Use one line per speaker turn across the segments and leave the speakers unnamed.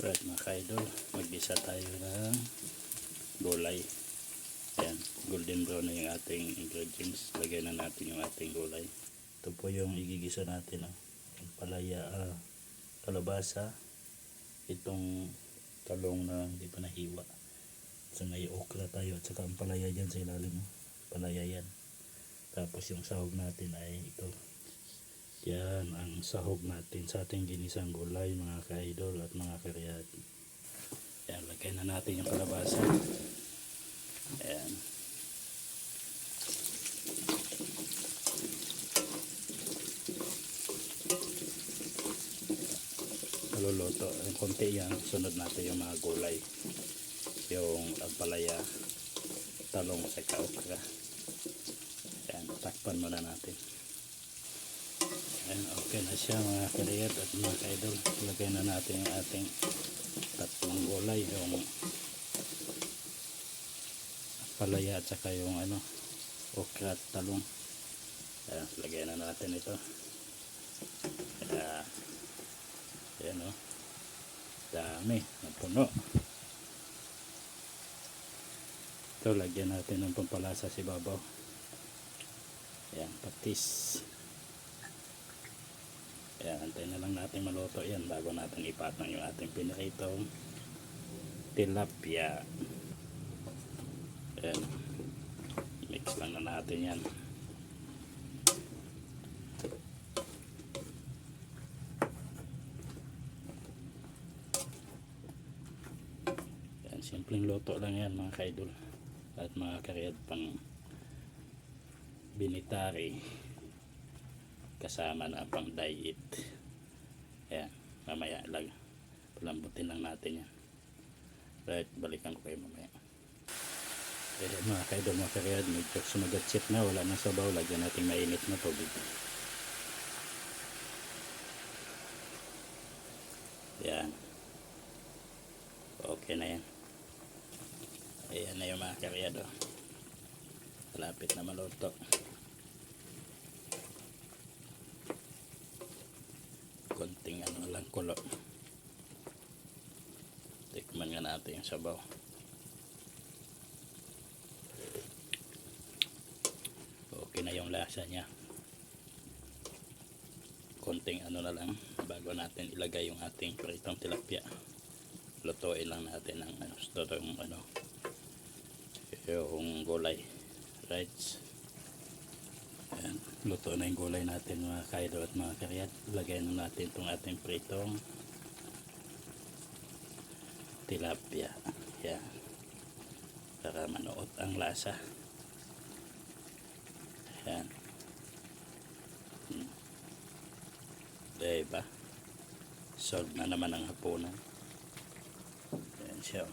Right mga ka-idol, mag-isa tayo ng gulay. Ayan, golden brown na yung ating ingredients. Lagay na natin yung ating gulay. Ito po yung igigisa natin. Yung palaya, kalabasa, itong talong na hindi pa nahiwa. So may okra tayo at saka ang palaya dyan sa ilalim. Palaya yan. Tapos yung sahog natin ay ito. Yan ang sahog natin sa ating ginisang gulay mga ka-idol at mga karyat. Yan, lagay na natin yung kalabasa. Ayan. Maluluto. Yung konti yan, sunod natin yung mga gulay. Yung ampalaya, talong sa okra. Ayan, takpan muna natin. Ayan, okay na siya mga kariyat at mga ka-idol. Lagay na natin yung ating tatlong gulay, yung palaya at saka yung okra at talong. Ayan, lagay na natin ito. Ayan dami, napuno. Ito, lagyan natin ng pampalasa si babaw. Ayan, patis. Ayan, antayin na lang natin maluto yan bago natin ipatong yung ating piniritong tilapia. Ayan, mix lang na natin yan. Ayan, simpleng luto lang yan mga kaidol at mga karyat, pang binitari kasama na pang diet. Ayan, mamaya lang palambutin lang natin yan. Right, balikan ko kayo mamaya. Ayan mga kaidol, mga karyad, medyo sumagat-chip na, wala nang sabaw. Lagyan natin mainit na tubig. Ayan, okay na yan. Ayan na yung mga karyad, malapit na maluto. Konting lang kulo. Tikman nga natin yung sabaw. Okay na yung lasa niya. Konting na lang bago natin ilagay yung ating pritong tilapia. Lutuin lang natin ng yung gulay. Right. Ayan, luto na yung gulay natin mga kaidol at mga karyat. Lagay na natin itong ating pritong tilapia. Ayan, para manuot ang lasa. Ayan. Diba? Solve na naman ang hapunan. Ayan siya.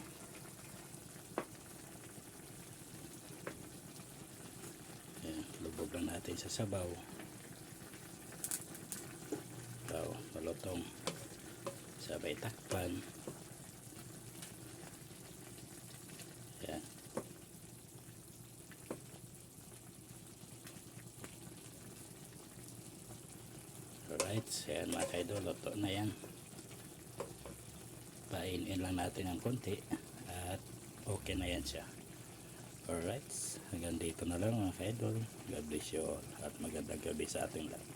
Ayan, lubog lang natin sa sabaw. Ito, malutong. Sabay takpan. Ayan. Alright, ayan mga kaidol, luto na yan. Painin lang natin ng konti at okay na yan siya. Alright, hanggang dito na lang mga kaidol. God bless you all at magandang gabi sa ating lahat.